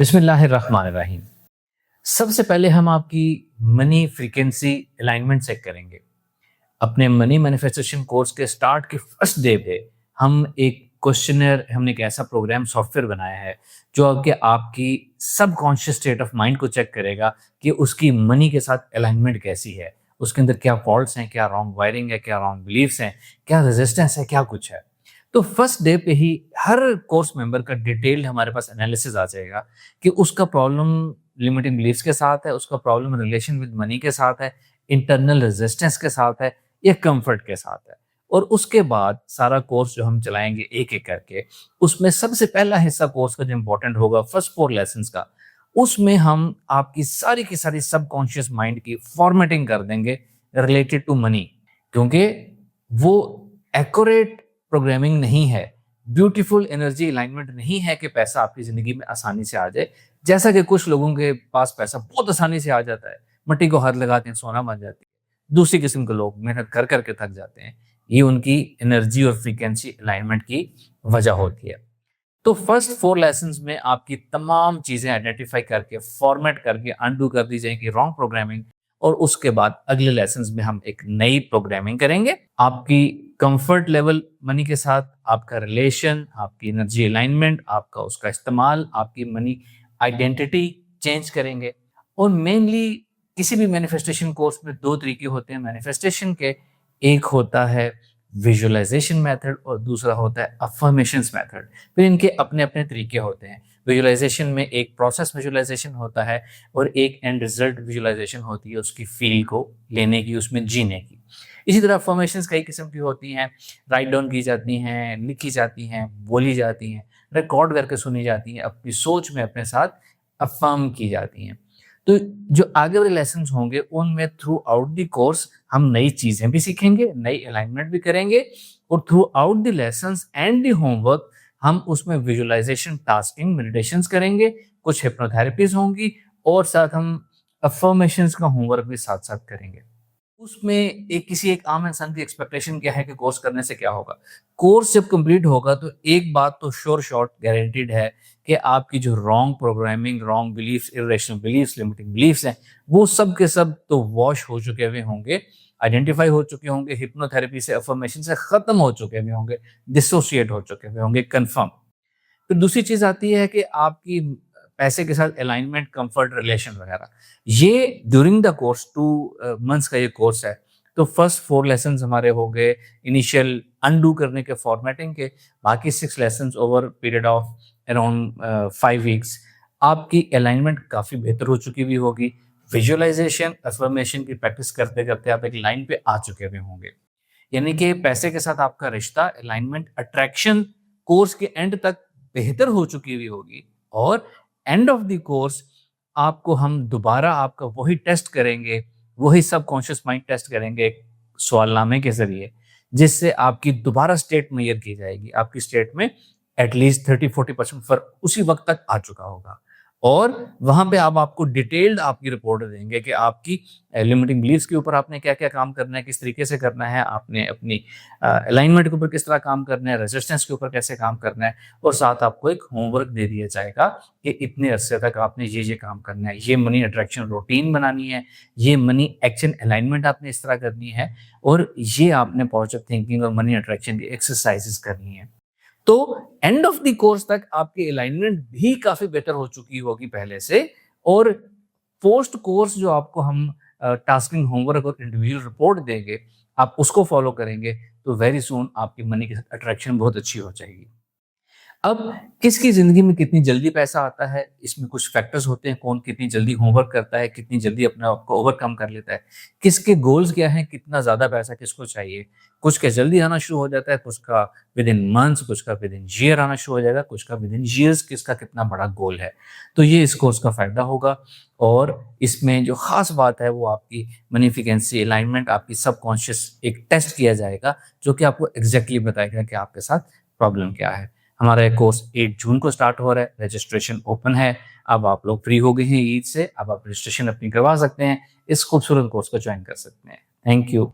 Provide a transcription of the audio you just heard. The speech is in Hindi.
बिस्मिल्लाहिर्रहमानिर्रहीम। सबसे पहले हम आपकी मनी फ्रीक्वेंसी अलाइनमेंट चेक करेंगे। अपने मनी मैनिफेस्टेशन कोर्स के स्टार्ट के फर्स्ट डे पे हम एक क्वेश्चनर हमने एक ऐसा प्रोग्राम सॉफ्टवेयर बनाया है जो आपके आपकी सबकॉन्शियस स्टेट ऑफ माइंड को चेक करेगा कि उसकी मनी के साथ अलाइनमेंट कैसी है, उसके अंदर क्या फॉल्ट्स हैं, क्या रॉन्ग वायरिंग है, क्या रॉन्ग बिलीफ्स हैं, क्या रेजिस्टेंस है, क्या कुछ है। तो फर्स्ट डे पे ही हर कोर्स मेंबर का डिटेल्ड हमारे पास एनालिसिस आ जाएगा कि उसका प्रॉब्लम लिमिटिंग बिलीफ्स के साथ है, उसका प्रॉब्लम रिलेशन विद मनी के साथ है, इंटरनल रेजिस्टेंस के साथ है या कंफर्ट के साथ है। और उसके बाद सारा कोर्स जो हम चलाएंगे एक-एक करके, उसमें सबसे पहला हिस्सा कोर्स का जो इम्पोर्टेंट होगा फर्स्ट 4 लेसन्स का, उसमें हम आपकी सारी की सारी सबकॉन्शियस माइंड की फॉर्मेटिंग कर देंगे रिलेटेड टू मनी, क्योंकि वो एक्यूरेट प्रोग्रामिंग नहीं है, ब्यूटीफुल एनर्जी अलाइनमेंट नहीं है कि पैसा आपकी ज़िंदगी में आसानी से आ जाए। जैसा कि कुछ लोगों के पास पैसा बहुत आसानी से आ जाता है, मिट्टी को हाथ लगाते हैं, सोना बन जाती है। दूसरी किस्म के लोग मेहनत कर कर के थक जाते हैं। ये उनकी एनर्जी और फ्रीक्वेंसी अलाइनमेंट की वजह होती है। तो फर्स्ट 4 लेसन्स में आपकी तमाम चीज़ें आइडेंटिफ़ाई करके, फॉर्मेट करके अनडू कर दी जाएँगी रॉन्ग प्रोग्रामिंग, और उसके बाद अगले लेसन्स में हम एक नई प्रोग्रामिंग करेंगे। आपकी कंफर्ट लेवल मनी के साथ, आपका रिलेशन, आपकी एनर्जी अलाइनमेंट, आपका उसका इस्तेमाल, आपकी मनी आइडेंटिटी चेंज करेंगे। और मेनली किसी भी मैनिफेस्टेशन कोर्स में 2 तरीके होते हैं मैनिफेस्टेशन के। एक होता है विजुअलाइजेशन मेथड और दूसरा होता है अफर्मेशंस मेथड। फिर इनके अपने-अपने तरीके होते हैं। विजुअलाइजेशन में एक प्रोसेस विजुअलाइजेशन होता है और एक एंड रिजल्ट विजुअलाइजेशन होती है उसकी फील को लेने की, उसमें जीने की। इसी तरह अफर्मेशंस कई किस्म की होती हैं, राइट डाउन की जाती हैं, लिखी जाती हैं, बोली जाती हैं, रिकॉर्ड करके सुनी जाती हैं, अपनी सोच में अपने साथ अफ़र्म की जाती हैं। तो जो आगे वाले लेसन्स होंगे उनमें थ्रू आउट द कोर्स हम नई चीज़ें भी सीखेंगे, नई अलाइनमेंट भी करेंगे, और through out the lessons and the homework हम उसमें विजुअलाइजेशन, टास्किंग, मेडिटेशंस करेंगे, कुछ हिप्नोथेरेपीज़ होंगी और साथ हम अफ़र्मेशंस का होमवर्क भी साथ-साथ करेंगे। उसमें किसी एक आम इंसान की एक्सपेक्टेशन क्या है कि कोर्स करने से क्या होगा? कोर्स जब कंप्लीट होगा तो एक बात तो श्योर शॉट गारंटीड है कि आपकी जो wrong programming, wrong beliefs, irrational beliefs, limiting beliefs हैं, वो सब के सब तो वॉश हो चुके हुए होंगे, आइडेंटिफाई हो चुके होंगे, हिप्नोथेरेपी से, अफर्मेशन से खत्म हो चुके हुए होंगे, डिसोसिएट हो चुके हुए होंगे, कन्फर्म। फिर दूसरी चीज़ आती है कि आपकी पैसे के साथ अलाइनमेंट, कंफर्ट, रिलेशन वगैरह। ये ड्यूरिंग द कोर्स 2 मंथ्स का ये कोर्स है। तो फर्स्ट 4 लेसन्स हमारे हो गए इनिशियल अनडू करने के, फॉर्मेटिंग के। बाकी 6 lessons over period of around 5 weeks आपकी अलाइनमेंट काफ़ी बेहतर हो चुकी हुई होगी। विजुअलाइजेशन, अफर्मेशन की प्रैक्टिस करते-करते आप एक लाइन पे आ चुके हुए होंगे। यानी कि पैसे के साथ आपका रिश्ता, अलाइनमेंट, अट्रैक्शन कोर्स के एंड तक बेहतर हो चुकी हुई होगी, और एंड ऑफ द कोर्स आपको हम दोबारा आपका वही टेस्ट करेंगे, वही सबकॉन्शियस माइंड टेस्ट करेंगे एक सवालनामे के ज़रिए, जिससे आपकी दोबारा स्टेट मेजर की जाएगी। आपकी स्टेट में एटलीस्ट 30-40% फ़र्क उसी वक़्त तक आ चुका होगा, और वहाँ पे अब आपको डिटेल्ड आपकी रिपोर्ट देंगे कि आपकी लिमिटिंग बिलीफ्स के ऊपर आपने क्या-क्या काम करना है, किस तरीके से करना है, आपने अपनी अलाइनमेंट के ऊपर किस तरह काम करना है, रेजिस्टेंस के ऊपर कैसे काम करना है, और साथ आपको एक होमवर्क दे दिया जाएगा कि इतने अरसे तक आपने ये काम करना है, ये मनी अट्रैक्शन रूटीन बनानी है, ये मनी एक्शन अलाइनमेंट आपने इस तरह करनी है, और ये आपने पॉजिटिव थिंकिंग और मनी अट्रैक्शन की एक्सरसाइजेस करनी है। तो एंड ऑफ द कोर्स तक आपकी अलाइनमेंट भी काफ़ी बेटर हो चुकी होगी पहले से, और पोस्ट कोर्स जो आपको हम टास्किंग, होमवर्क और इंडिविजुअल रिपोर्ट देंगे, आप उसको फॉलो करेंगे, तो वेरी सून आपकी मनी के साथ अट्रैक्शन बहुत अच्छी हो जाएगी। अब किसकी ज़िंदगी में कितनी जल्दी पैसा आता है, इसमें कुछ फैक्टर्स होते हैं, कौन कितनी जल्दी होमवर्क करता है, कितनी जल्दी अपने आप को ओवरकम कर लेता है, किसके गोल्स क्या हैं, कितना ज़्यादा पैसा किसको चाहिए। कुछ का जल्दी आना शुरू हो जाता है, कुछ का विदिन मंथ्स, कुछ का विदिन ईयर आना शुरू हो जाएगा, कुछ का विदिन ईयर्स, किसका कितना बड़ा गोल है। तो ये इस कोर्स का फ़ायदा होगा, और इसमें जो ख़ास बात है वो आपकी मनी फ्रीक्वेंसी अलाइनमेंट, आपकी सबकॉन्शियस एक टेस्ट किया जाएगा, जो कि आपको एग्ज़ैक्टली बताएगा कि आपके साथ प्रॉब्लम क्या है। हमारा ये कोर्स 8 जून को स्टार्ट हो रहा है, रजिस्ट्रेशन ओपन है। अब आप लोग फ्री हो गए हैं ईद से, अब आप रजिस्ट्रेशन अपनी करवा सकते हैं, इस खूबसूरत कोर्स को ज्वाइन कर सकते हैं। Thank you.